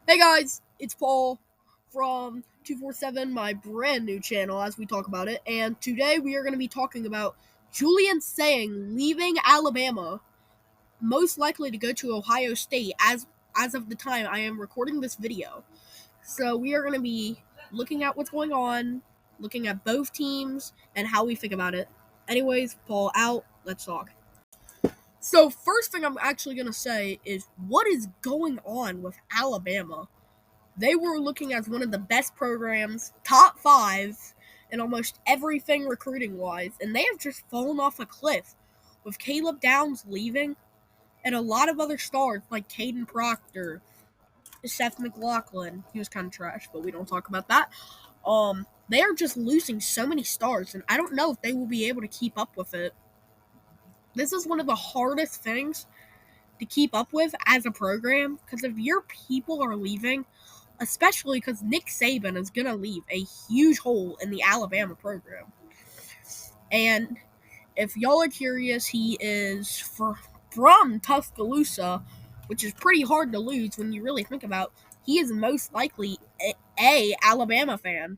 Hey guys, it's Paul from 247, my brand new channel as we talk about it. And today we are going to be talking about Julian Saying leaving Alabama, most likely to go to Ohio State as of the time I am recording this video. So we are going to be looking at what's going on, looking at both teams, and how we think about it. Anyways, Paul out, let's talk. So first thing I'm actually going to say is what is going on with Alabama? They were looking as one of the best programs, top 5 in almost everything recruiting wise, and they have just fallen off a cliff with Caleb Downs leaving and a lot of other stars like Caden Proctor, Seth McLaughlin. He was kind of trash, but we don't talk about that. They are just losing so many stars, and I don't know if they will be able to keep up with it. This is one of the hardest things to keep up with as a program because if your people are leaving, especially because Nick Saban is going to leave a huge hole in the Alabama program. And if y'all are curious, he is from Tuscaloosa, which is pretty hard to lose when you really think about. He is most likely a Alabama fan.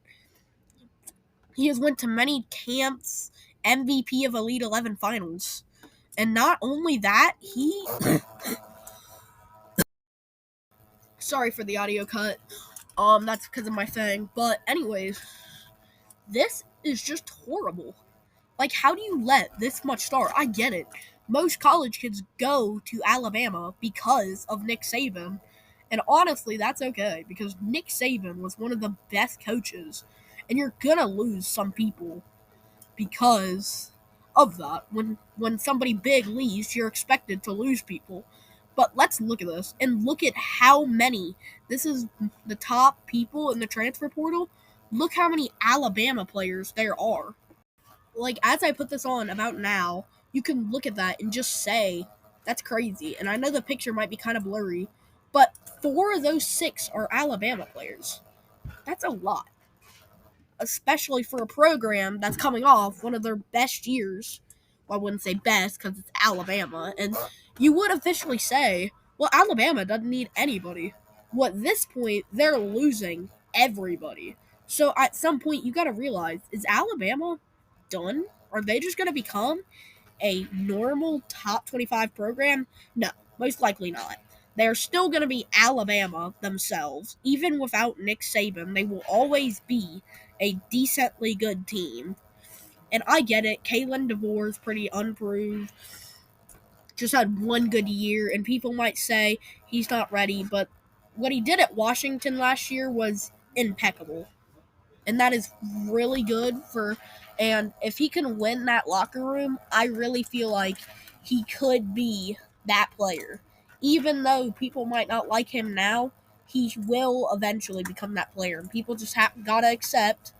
He has went to many camps, MVP of Elite 11 finals. And not only that, he sorry for the audio cut. That's because of my thing. But anyways, this is just horrible. Like, how do you let this much star? I get it. Most college kids go to Alabama because of Nick Saban. And honestly, that's okay because Nick Saban was one of the best coaches. And you're going to lose some people because of that. When somebody big leaves, you're expected to lose people. But let's look at this and look at how many. This is the top people in the transfer portal. Look how many Alabama players there are. Like, as I put this on about now, you can look at that and just say, that's crazy. And I know the picture might be kind of blurry, but 4 of those 6 are Alabama players. That's a lot. Especially for a program that's coming off one of their best years. Well, I wouldn't say best because it's Alabama. And you would officially say, well, Alabama doesn't need anybody. Well, at this point, they're losing everybody. So at some point, you got to realize, is Alabama done? Are they just going to become a normal top 25 program? No, most likely not. They're still going to be Alabama themselves. Even without Nick Saban, they will always be a decently good team. And I get it, Kalen DeVore is pretty unproved. Just had one good year, and people might say he's not ready, but what he did at Washington last year was impeccable. And that is really good and if he can win that locker room, I really feel like he could be that player. Even though people might not like him now, he will eventually become that player. And people just gotta accept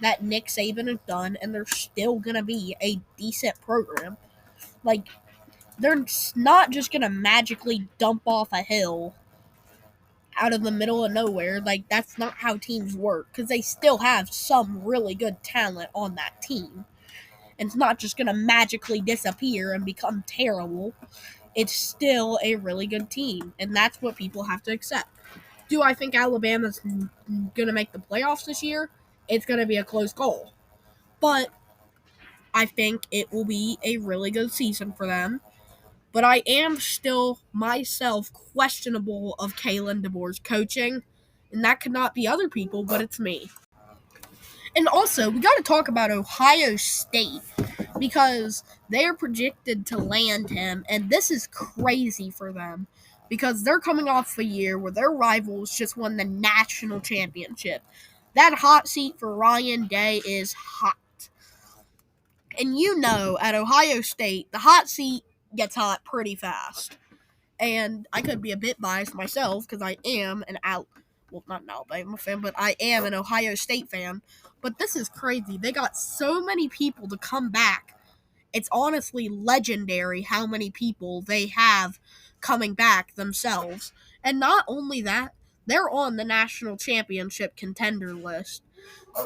that Nick Saban is done, and they're still gonna be a decent program. Like, they're not just gonna magically dump off a hill out of the middle of nowhere. Like, that's not how teams work, because they still have some really good talent on that team. And it's not just going to magically disappear and become terrible. It's still a really good team, and that's what people have to accept. Do I think Alabama's going to make the playoffs this year? It's going to be a close call. But I think it will be a really good season for them. But I am still, myself, questionable of Kalen DeVore's coaching. And that could not be other people, but it's me. And also, we got to talk about Ohio State because they are projected to land him. And this is crazy for them because they're coming off a year where their rivals just won the national championship. That hot seat for Ryan Day is hot. And you know, at Ohio State, the hot seat gets hot pretty fast. And I could be a bit biased myself because I am not an Alabama fan, but I am an Ohio State fan. But this is crazy. They got so many people to come back. It's honestly legendary how many people they have coming back themselves. And not only that, they're on the national championship contender list.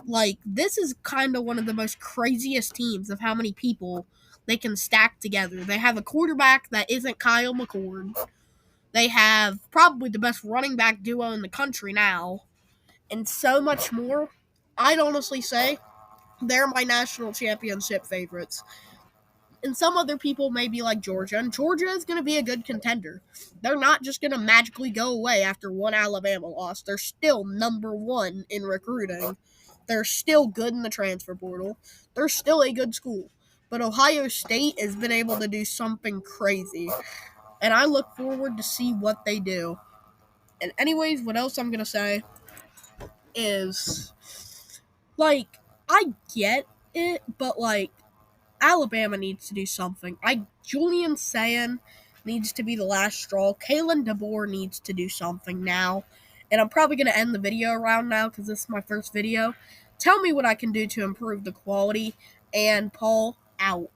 Like, this is kind of one of the most craziest teams of how many people they can stack together. They have a quarterback that isn't Kyle McCord. They have probably the best running back duo in the country now, and so much more. I'd honestly say they're my national championship favorites. And some other people may be like Georgia, and Georgia is going to be a good contender. They're not just going to magically go away after one Alabama loss. They're still number one in recruiting. They're still good in the transfer portal. They're still a good school. But Ohio State has been able to do something crazy. And I look forward to see what they do. And anyways, what else I'm going to say is, like, I get it, but, like, Alabama needs to do something. Julian sayin needs to be the last straw. Kalen DeBoer needs to do something now. And I'm probably going to end the video around now because this is my first video. Tell me what I can do to improve the quality. And Paul, out.